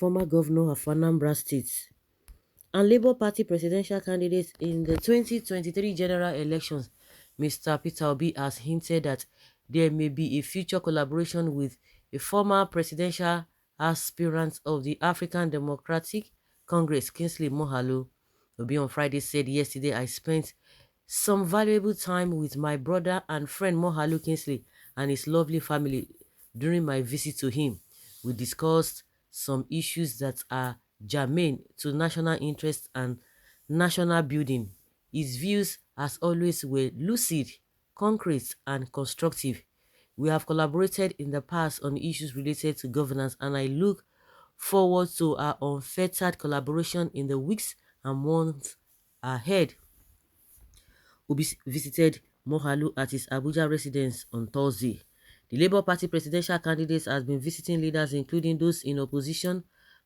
former governor of Anambra State and Labour Party presidential candidate in the 2023 general elections, Mr. Peter Obi has hinted that there may be a future collaboration with a former presidential aspirant of the African Democratic Congress, Kingsley Moghalu. Obi on Friday said, "Yesterday I spent some valuable time with my brother and friend Moghalu Kingsley and his lovely family during my visit to him. We discussed some issues that are germane to national interest and national building. His views, as always, were lucid, concrete, and constructive. We have collaborated in the past on issues related to governance, and I look forward to our unfettered collaboration in the weeks and months ahead." Obi visited Moghalu at his Abuja residence on Thursday. The Labour Party presidential candidate has been visiting leaders including those in opposition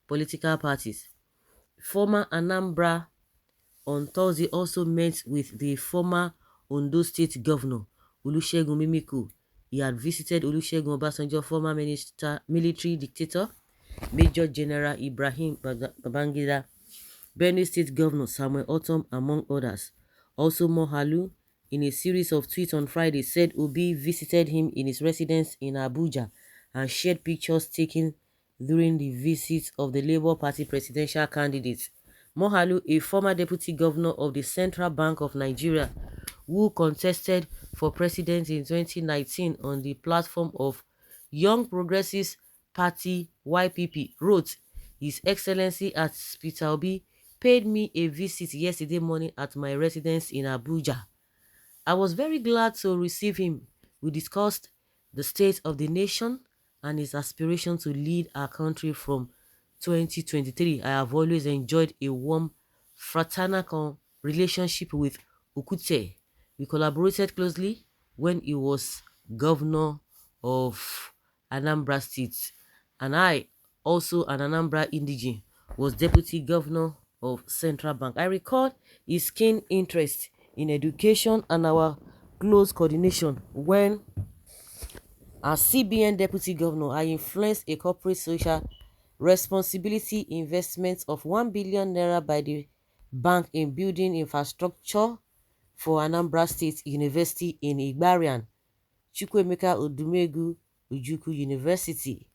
political parties. Former Anambra on Thursday also met with the former Ondo State Governor, Olusegun Mimiko. He had visited Olusegun Obasanjo, former military dictator, Major General Ibrahim Babangida, Benue State Governor Samuel Otom, among others. Also, Moghalu, in a series of tweets on Friday, said Obi visited him in his residence in Abuja and shared pictures taken during the visit of the Labour Party presidential candidate. Moghalu, a former deputy governor of the Central Bank of Nigeria, who contested for president in 2019 on the platform of Young Progressives Party YPP, wrote, "His Excellency at Peter Obi paid me a visit yesterday morning at my residence in Abuja. I was very glad to receive him. We discussed the state of the nation and his aspiration to lead our country from 2023. I have always enjoyed a warm, fraternal relationship with Okute. We collaborated closely when he was governor of Anambra State, and I, also an Anambra indigene, was deputy governor of Central Bank. I recall his keen interest in education and our close coordination when, as CBN deputy governor, I influenced a corporate social responsibility investment of 1 billion naira by the bank in building infrastructure for Anambra State University in Igbarian, Chukwuemeka Odumegu Ojukwu University.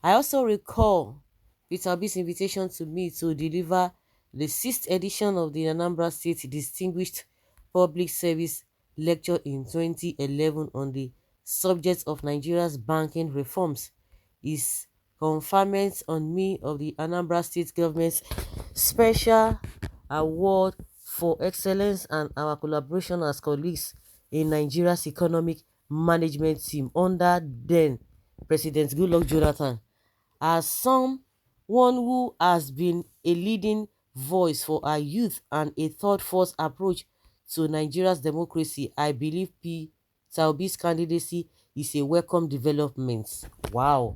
I also recall Peter Obi's invitation to me to deliver the 6th edition of the Anambra State Distinguished Public Service Lecture in 2011 on the subject of Nigeria's banking reforms. His conferment on me of the Anambra State Government's Special Award for Excellence and our collaboration as colleagues in Nigeria's economic management team under then President Goodluck Jonathan. As someone who has been a leading voice for our youth and a third-force approach to Nigeria's democracy, I believe Peter Obi's candidacy is a welcome development. Wow.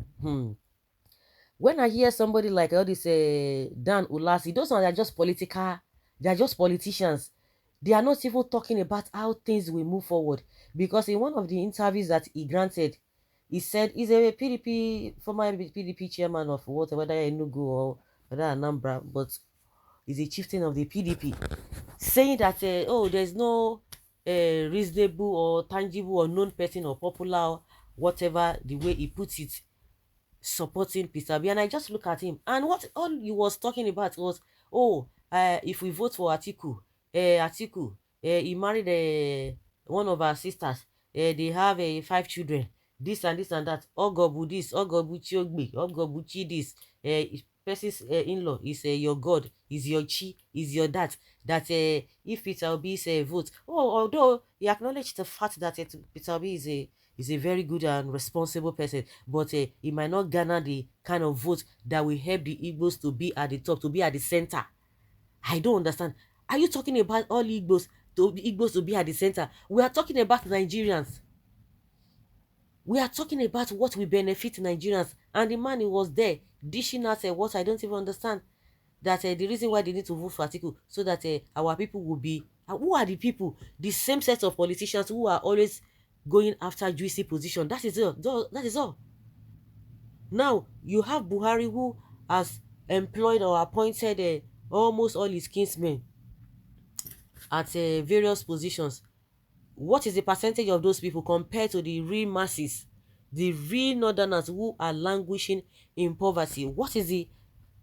When I hear somebody like all this Dan Ulasi, those ones are just political, they are just politicians. They are not even talking about how things will move forward. Because in one of the interviews that he granted, he said he's a former PDP chairman of whatever, whether Enugu or whether Anambra, but he's a chieftain of the PDP, saying that, oh, there's no reasonable or tangible or known person or popular, or whatever the way he puts it, supporting Peter Obi. And I just look at him, and what all he was talking about was, oh, if we vote for Atiku, he married one of our sisters, they have 5 children, this and this and that, Ogobu this, Ogobu Chiogbe, Ogobu Chi this, person's in-law is your god, is your chi, is your that if Peter Obi say vote, although he acknowledged the fact that Peter Obi is a very good and responsible person, but he might not garner the kind of vote that will help the Igbos to be at the top, to be at the center. I don't understand. Are you talking about all Igbos to be at the center? We are talking about Nigerians. We are talking about what will benefit Nigerians. And the man, he was there dishing out what I don't even understand. That the reason why they need to vote for Atiku, so that our people will be... who are the people? The same set of politicians who are always going after juicy position. That is all. That is all. Now, you have Buhari, who has employed or appointed almost all his kinsmen at various positions. What is the percentage of those people compared to the real masses, the real northerners who are languishing in poverty? What is the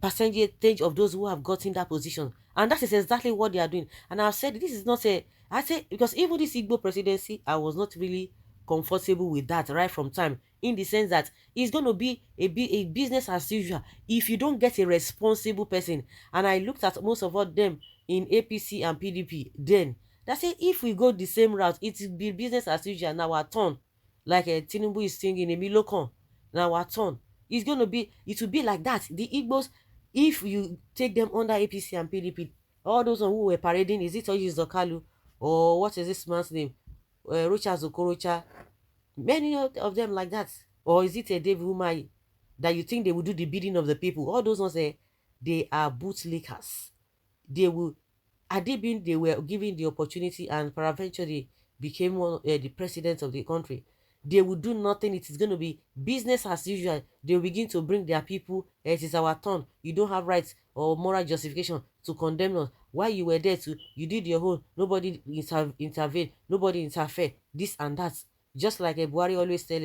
percentage of those who have gotten that position? And that is exactly what they are doing. And I've said this is not a, I say, because even this Igbo presidency, I was not really comfortable with that right from time, in the sense that it's going to be a business as usual if you don't get a responsible person. And I looked at most of all them in APC and PDP then, that say if we go the same route, it will be business as usual. Now our turn, like Tinubu is singing a Milokon. Now our turn. It's going to be, it will be like that. The Igbos, if you take them under APC and PDP, all those who were parading, is it Oji Zokalu or what is this man's name? Rocha Zokorocha, many of them like that. Or is it a David Umai that you think they will do the bidding of the people? All those ones, they are bootlickers. They will, had they been, they were given the opportunity and peradventure they became the president of the country, they would do nothing. It is going to be business as usual. They will begin to bring their people. It is our turn. You don't have rights or moral justification to condemn us. Why you were there to, you did your own. Nobody intervened. Nobody interfered. This and that. Just like a Buhari always tell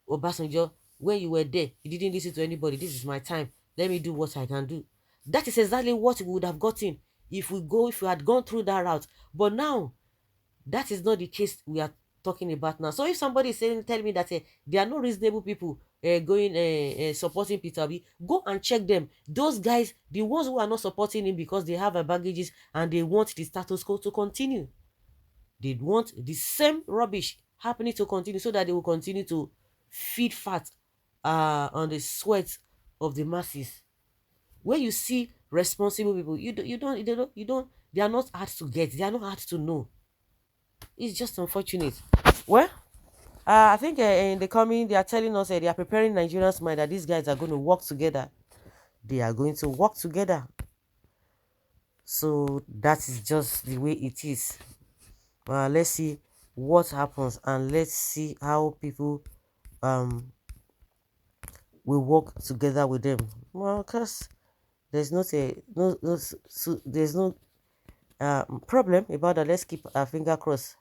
Obasanjo, when you were there, you didn't listen to anybody. This is my time. Let me do what I can do. That is exactly what we would have gotten if we had gone through that route. But now, that is not the case we are talking about now. So if somebody is saying, tell me that there are no reasonable people going supporting Peter Obi, go and check them. Those guys, the ones who are not supporting him because they have a baggages and they want the status quo to continue. They want the same rubbish happening to continue, so that they will continue to feed fat on the sweat of the masses. When you see responsible people, they are not hard to get, they are not hard to know. It's just unfortunate. Well, I think in the coming, they are telling us they are preparing Nigerians' mind that these guys are going to work together. They are going to work together. So that is just the way it is. Let's see what happens, and let's see how people will work together with them. Well, because there's not a there's no problem about that. Let's keep our finger crossed.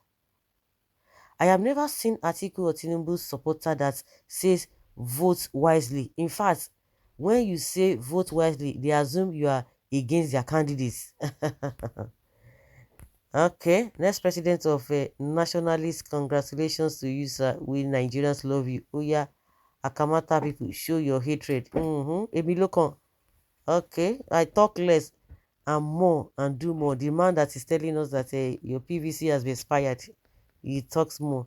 I have never seen Atiku or Tinubu's supporter that says vote wisely. In fact, when you say vote wisely, they assume you are against their candidates. Okay, next president of nationalist, congratulations to you, sir. We Nigerians love you. Oh yeah, Akamata people, show your hatred. Emilokon. Okay, I talk less and more and do more. The man that is telling us that your PVC has been expired, he talks more.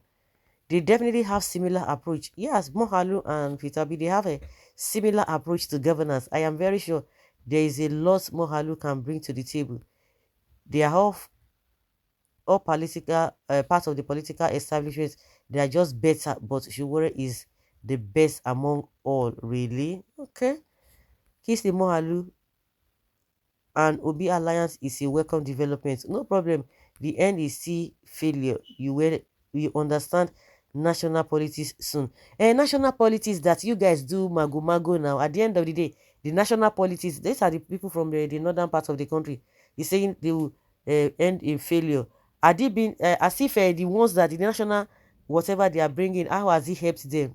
They definitely have similar approach. Yes, Moghalu and Peter B, they have a similar approach to governance. I am very sure there is a lot Moghalu can bring to the table. They are all political parts of the political establishment. They are just better, but Shuwore is the best among all, really. Okay. Kisi Moghalu and Obi alliance is a welcome development. No problem. The end is still failure. You understand national politics soon. And national politics that you guys do mago now. At the end of the day, the national politics, these are the people from the northern part of the country. He's saying they will end in failure. Are they being as if the ones that the national whatever they are bringing, how has it helped them?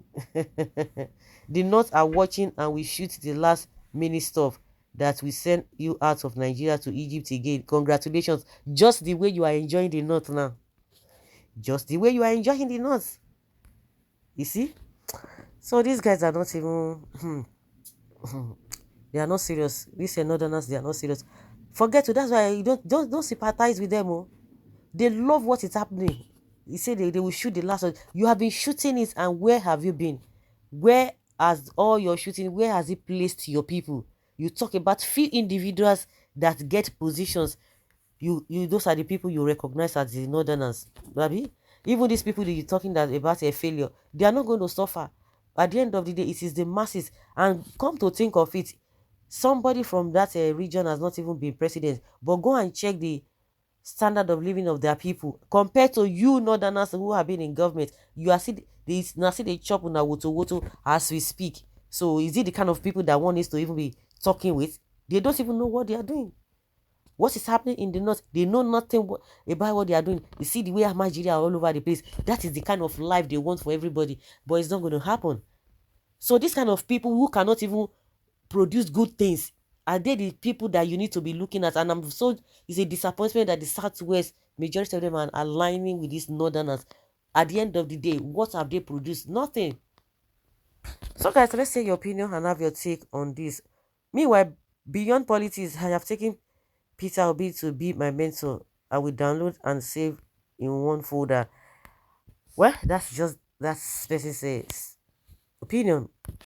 The North are watching and we shoot the last mini stuff that we send you out of Nigeria to Egypt again. Congratulations. Just the way you are enjoying the North now. Just the way you are enjoying the North. You see? So these guys are not even... they are not serious. These Northerners, they are not serious. Forget to. That's why you don't sympathize with them. Oh. They love what is happening. You say they will shoot the last one. You have been shooting it, and where have you been? Where has all your shooting, where has it placed your people? You talk about few individuals that get positions. You those are the people you recognize as the Northerners. Baby? Even these people that you're talking about a failure, they are not going to suffer. At the end of the day, it is the masses. And come to think of it, somebody from that region has not even been president. But go and check the standard of living of their people compared to you Northerners who have been in government. You are see they chop on woto woto as we speak. So is it the kind of people that want us to even be talking with, they don't even know what they are doing. What is happening in the north, they know nothing about what they are doing. You see the way Nigeria are all over the place. That is the kind of life they want for everybody, but it's not going to happen. So this kind of people who cannot even produce good things, are they the people that you need to be looking at? And I'm so, it's a disappointment that the Southwest, majority of them are aligning with these Northerners. At the end of the day, what have they produced? Nothing. So guys, let's say your opinion and have your take on this. Meanwhile, beyond politics, I have taken Peter Obi to be my mentor. I will download and save in one folder. Well, that's just, that's person says opinion.